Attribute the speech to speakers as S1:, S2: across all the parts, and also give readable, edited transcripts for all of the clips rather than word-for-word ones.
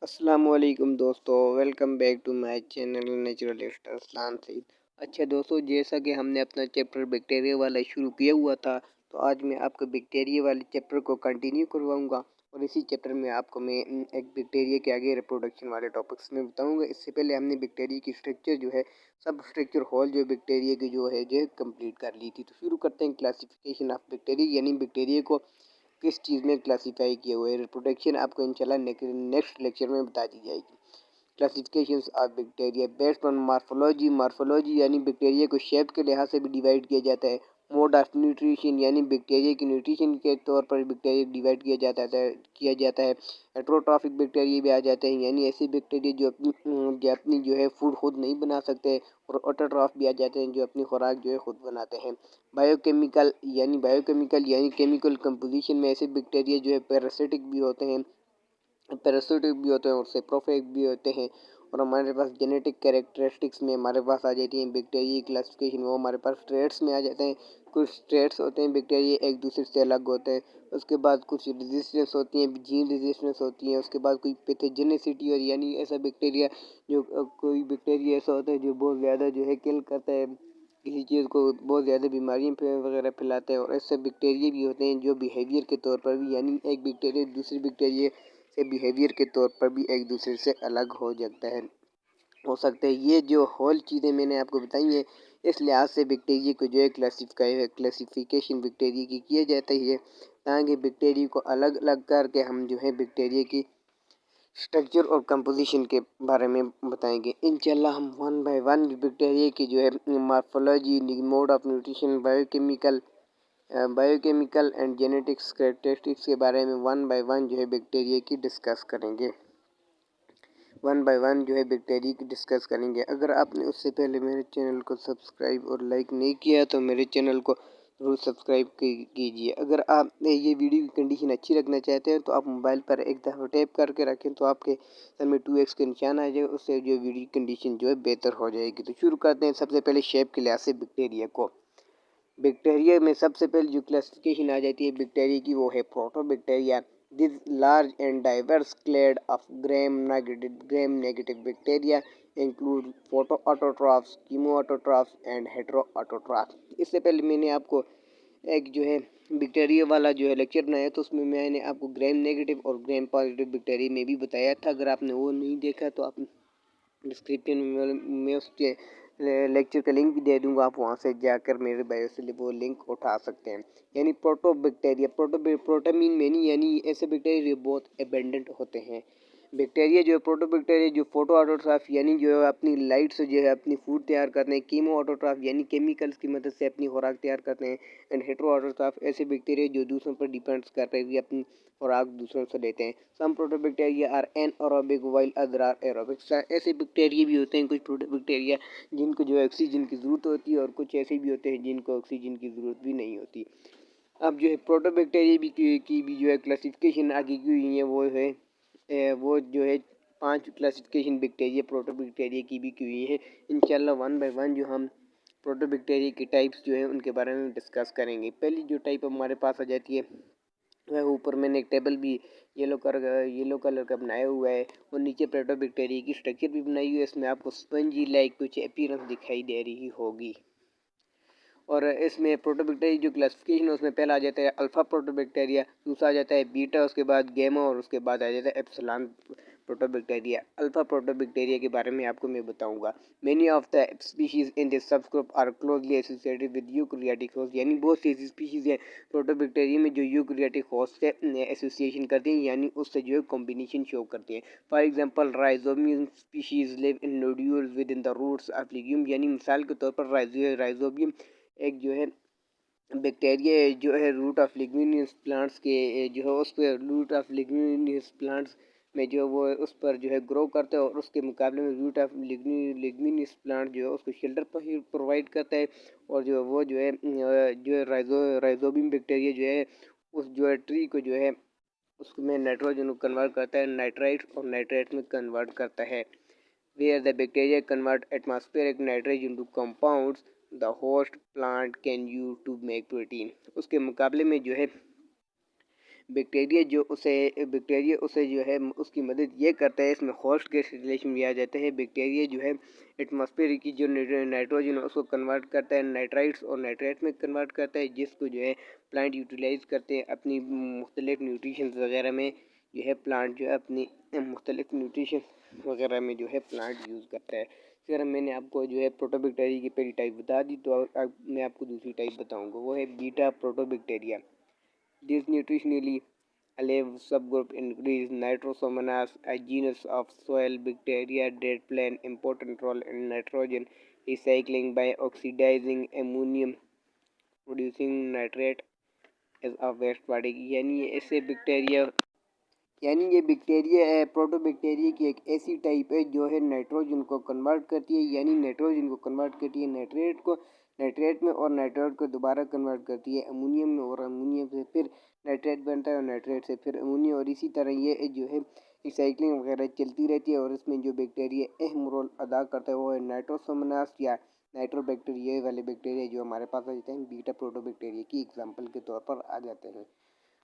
S1: अस्सलामुअलैकुम दोस्तों, welcome back to my channel naturalist Arsalan Saeed. अच्छा दोस्तों, जैसा कि हमने अपना चैप्टर बैक्टीरिया वाला शुरू किया हुआ था, तो आज मैं आपको बैक्टीरिया वाले चैप्टर को कंटिन्यू करवाऊंगा। और इसी चैप्टर में आपको मैं एक बैक्टीरिया के आगे रिप्रोडक्शन वाले टॉपिक्स में बताऊंगा। इससे पहले हमने बैक्टीरिया की स्ट्रक्चर जो है, सब स्ट्रक्चर हॉल जो बैक्टीरिया की जो है कंप्लीट कर ली थी। तो शुरू करते हैं क्लासिफिकेशन ऑफ बैक्टीरिया, यानी बैक्टीरिया को किस चीज़ में क्लासीफाई किए हुए हैं। रिप्रोडक्शन आपको इंशाल्लाह नेक्स्ट लेक्चर में बता दी जाएगी। Classifications of bacteria based on morphology. Morphology यानी बैक्टीरिया को शेप के लिहाज से भी डिवाइड किया जाता है। मोड ऑफ न्यूट्रिशन यानी बैक्टीरिया की न्यूट्रिशन के तौर पर बैक्टीरिया डिवाइड किया जाता है। हेट्रोट्रॉफिक बैक्टीरिया भी आ जाते हैं, यानी ऐसे बैक्टीरिया जो अपनी जो है फूड खुद नहीं बना सकते। और ऑटोट्रॉफ भी आ जाते हैं, जो अपनी खुराक जो है खुद बनाते हैं। बायोकेमिकल यानी केमिकल कंपोजिशन में ऐसे बैक्टीरिया जो है पैरासिटिक भी होते हैं और सेप्रोफिक भी होते हैं। और हमारे पास जेनेटिक कैरेक्टरिस्टिक्स में हमारे पास आ जाती हैं बैक्टीरिया क्लासिफिकेशन, वो हमारे पास ट्रेड्स में आ जाते हैं। कुछ ट्रेड्स होते हैं बैक्टीरिया एक दूसरे से अलग होते हैं। उसके बाद कुछ रेजिस्टेंस होती हैं, जीन रेजिस्टेंस होती हैं। उसके बाद कोई पैथोजेनिसिटी, और यानी ऐसा बैक्टीरिया कोई बैक्टीरिया ऐसा होता है जो बहुत ज़्यादा जो है किल करता है, किसी चीज़ को बहुत ज़्यादा बीमारियाँ वगैरह फैलाते हैं। और ऐसे बैक्टीरिया भी होते हैं जो बिहेवियर के तौर पर भी, यानी एक बैक्टीरिया दूसरे बैक्टीरिया से बिहेवियर के तौर पर भी एक दूसरे से अलग हो सकते हैं। ये जो होल चीज़ें मैंने आपको बताई हैं, इस लिहाज से बैक्टीरिया को जो है क्लासिफिकेशन बैक्टीरिया की किया जाता है, ताकि बैक्टीरिया को अलग अलग करके हम जो है बैक्टीरिया की स्ट्रक्चर और कंपोजिशन के बारे में बताएंगे। इंशाल्लाह हम वन बाय वन बैक्टीरिया की जो है morphology, mode of nutrition, biochemical and genetics characteristics के बारे में वन बाय वन जो है बैक्टीरिया की डिस्कस करेंगे। वन बाय वन जो है बैक्टीरिया की डिस्कस करेंगे। अगर आपने उससे पहले मेरे चैनल को सब्सक्राइब और लाइक नहीं किया तो मेरे चैनल को ज़रूर सब्सक्राइब कीजिए। अगर आप ये वीडियो की कंडीशन अच्छी रखना चाहते हैं तो आप मोबाइल पर एक दफ़ा टैप करके रखें, तो आपके सर में 2x का निशान आ जाए, उससे जो वीडियो की कंडीशन जो है बेहतर हो जाएगी। तो शुरू करते हैं सबसे पहले शेप के लिहाज से बैक्टीरिया को। बैक्टीरिया में सबसे पहले जो क्लासिफिकेशन आ जाती है बैक्टीरिया की, वो है proteobacteria. This large and diverse clade of gram negative bacteria include photo autotrophs, chemo autotrophs and hetero autotrophs. इससे पहले मैंने आपको एक जो है बैक्टीरिया वाला जो है लेक्चर बनाया, तो उसमें मैंने आपको ग्राम नेगेटिव और ग्राम पॉजिटिव बैक्टीरिया में भी बताया था। अगर आपने वो नहीं देखा तो आप डिस्क्रिप्शन में उसके लेक्चर का लिंक भी दे दूंगा, आप वहां से जाकर मेरे बायो से वो लिंक उठा सकते हैं। यानी प्रोटोबैक्टीरिया, प्रोटामीन मैनी, यानी ऐसे बैक्टीरिया जो बहुत एबेंडेंट होते हैं। बैक्टीरिया जो है प्रोटोबैक्टीरिया जो फोटो ऑटोट्राफ यानी जो है अपनी लाइट से जो है अपनी फूड तैयार करते हैं। कीमो ऑटोट्राफ यानी केमिकल्स की मदद से अपनी खुराक तैयार करते हैं। एंड हेट्रो ऑटोट्राफ ऐसे बैक्टीरिया जो दूसरों पर डिपेंड्स करते हुए अपनी खुराक दूसरों से लेते हैं। Some proteobacteria are anaerobic while other are aerobic. ऐसे बैक्टीरिया भी होते हैं कुछ प्रोटोबैक्टीरिया जिनको जो है ऑक्सीजन की ज़रूरत होती है, और कुछ ऐसे भी होते हैं जिनको ऑक्सीजन की ज़रूरत भी नहीं होती। अब जो है प्रोटोबैक्टीरिया की भी जो है क्लासिफिकेशन आगे की हुई है, वो जो है 5 क्लासिफिकेशन बैक्टीरिया प्रोटोबैक्टीरिया की भी की हुई है। इंशाल्लाह वन बाय वन जो हम प्रोटोबैक्टीरिया की टाइप्स जो है उनके बारे में डिस्कस करेंगे। पहली जो टाइप हमारे पास आ जाती है, वह ऊपर मैंने एक टेबल भी येलो कलर का बनाया हुआ है, और नीचे प्रोटोबैक्टीरिया की स्ट्रक्चर भी बनाई हुई है। इसमें आपको स्पंजी लाइक कुछ अपीयरेंस दिखाई दे रही होगी। और इसमें प्रोटोबैक्टीरिया जो क्लासिफिकेशन है उसमें पहला आ जाता है अल्फ़ा प्रोटोबैक्टीरिया, दूसरा आ जाता है बीटा, उसके बाद गैमा, और उसके बाद आ जाता है एप्सिलॉन प्रोटोबैक्टीरिया। अल्फ़ा प्रोटोबैक्टीरिया के बारे में आपको मैं बताऊंगा। Many of the species in this subgroup are closely associated with eukaryotic host, यानी बहुत सी ऐसी स्पीशीज है प्रोटोबैक्टीरिया में जो यूकैरियोटिक होस्ट से एसोसिएशन करती हैं, यानी उससे जो है कॉम्बिनेशन शो करती हैं। For example rhizobium species live in nodules within the roots of legume, यानी मिसाल के तौर पर राइजोबियम एक जो है बैक्टीरिया जो है रूट ऑफ लिग्यूमिनस प्लांट्स के जो है उस पर रूट ऑफ लिग्यूमिनस प्लांट्स में जो वो उस पर जो है ग्रो करता है, और उसके मुकाबले में रूट ऑफ लिग्यूमिनस प्लांट जो है उसको शेल्टर प्रोवाइड करता है। और जो है राइजोबियम बैक्टीरिया जो है उस जो है ट्री को जो है उसमें नाइट्रोजन को कन्वर्ट करता है, नाइट्राइट और नाइट्रेट में कन्वर्ट करता है। Where the bacteria convert atmospheric nitrogen into compounds the host plant can use to make protein। उसके मुकाबले में जो है बैक्टीरिया उसे जो है उसकी मदद ये करता है। इसमें होस्ट गैस रिलेशन भी आ जाता है। बैक्टीरिया जो है एटमॉस्फेयर की जो नाइट्रोजन है उसको कन्वर्ट करता है नाइट्राइट्स और नाइट्रेट में कन्वर्ट करता है, जिसको जो है प्लांट यूटिलाइज करते हैं अपनी मुख्तलिफ न्यूट्रिशन वगैरह में। जो है प्लांट जो है अपनी मुख्तलिफ न्यूट्रिशन वगैरह में जो है प्लांट यूज़ करता है। फिर मैंने आपको जो है प्रोटोबैक्टीरिया की पहली टाइप बता दी, तो अब मैं आपको दूसरी टाइप बताऊंगा, वो है beta proteobacteria. This nutritionally alive subgroup includes Nitrosomonas, a genus of soil bacteria that play an important role in nitrogen recycling by oxidizing ammonium producing nitrate as a waste product। ये bacteria प्रोटोबैक्टीरिया की एक ऐसी type है जो है nitrogen को convert करती है, यानी नाइट्रोजन को कन्वर्ट करती है नाइट्रेट में और नाइट्रेट को दोबारा कन्वर्ट करती है अमोनियम में और अमोनियम से फिर नाइट्रेट बनता है और नाइट्रेट से फिर अमोनिया, और इसी तरह ये जो है रिसाइकलिंग वगैरह चलती रहती है। और इसमें जो बैक्टीरिया अहम रोल अदा करता है वो है नाइट्रोसोमोनास या नाइट्रोबैक्टीरिया वाले बैक्टीरिया जो हमारे पास आ जाते हैं बीटा प्रोटोबैक्टीरिया की एग्जाम्पल के तौर पर आ जाते हैं।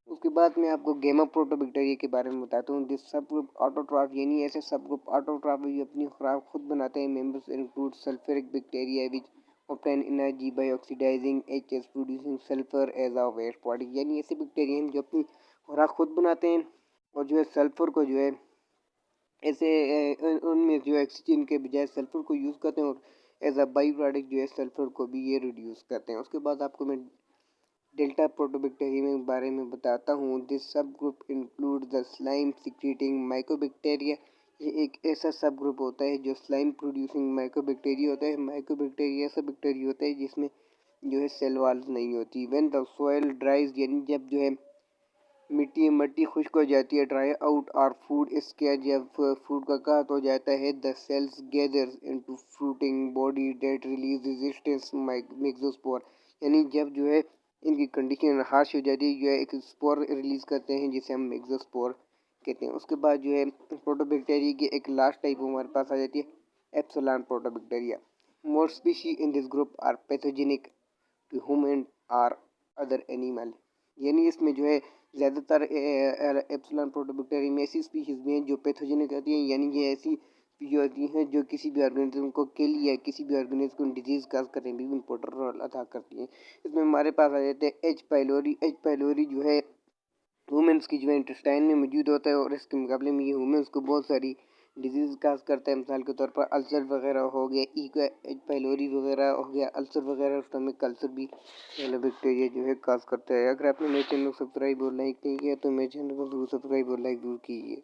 S1: उसके बाद मैं आपको गेमा प्रोटोबैक्टीरिया के बारे में बताता हूँ। दिस सब ग्रुप ऑटोट्रॉफ, यानी ऐसे सब ग्रुप ऑटोट्रॉफ जो अपनी खुराक खुद बनाते हैं। Members include sulphuric bacteria which obtain energy by oxidising HS producing sulphur as a waste product, यानी ऐसे बैक्टीरिया हैं जो अपनी खुराक खुद बनाते हैं और जो है सल्फर को जो है ऐसे उनमें जो है ऑक्सीजन के बजाय सल्फर को यूज़ करते हैं और एज अ बाई प्रोडक्ट जो है सल्फर को भी ये रिड्यूस करते हैं। उसके बाद आपको मैं डेल्टा प्रोटोबैक्टीरिया के बारे में बताता हूँ। दिस सब group include the slime secreting mycobacteria. ये एक ऐसा सब ग्रुप होता है जो स्लाइम प्रोड्यूसिंग माइकोबैक्टीरिया होता है। माइकोबैक्टीरिया ऐसा बैक्टीरिया होता है जिसमें जो है सेल वॉल्स नहीं होती। व्हेन द सॉइल ड्राइज, यानी जब जो है मिट्टी खुश्क हो जाती है, ड्राई आउट और फूड इसके जब फूड का काट हो जाता है, the cells gathers into fruiting body that release resistance myxospore, यानी जब जो है इनकी कंडीशन हार्श हो जाती है, जो है एक स्पोर रिलीज करते हैं जिसे हम मेक्सोस्पोर कहते हैं। उसके बाद जो है प्रोटोबैक्टीरिया की एक लास्ट टाइप हमारे पास आ जाती है epsilon proteobacteria. More species in this group are pathogenic to human or other animal, यानी इसमें जो है ज़्यादातर एप्सिलॉन प्रोटोबैक्टीरिया में ऐसी स्पीशीज़ भी हैं जो पैथोजेनिक होती हैं, यानी ये ऐसी जो होती हैं जो किसी भी ऑर्गेनिज्म को किल या किसी भी ऑर्गेनिज्म को डिजीज़ काज करने में भी इम्पोर्टेंट रोल अदा करती हैं। इसमें हमारे पास आ जाते हैं एच पाइलोरी जो है वुमेंस की जो है इंटेस्टाइन में मौजूद होता है और इसके मुकाबले में ये वुमेंस को बहुत सारी डिजीज़ काज करता है। मिसाल के तौर पर अल्सर वगैरह हो गया, एच पाइलोरी वगैरह हो गया, अल्सर वगैरह, स्टमक अल्सर भी बैक्टीरिया जो है काज करता है। अगर आपने मेरे चैनल को सब्सक्राइब और लाइक नहीं किया तो मेरे चैनल को जरूर सब्सक्राइब और लाइक जरूर कीजिए।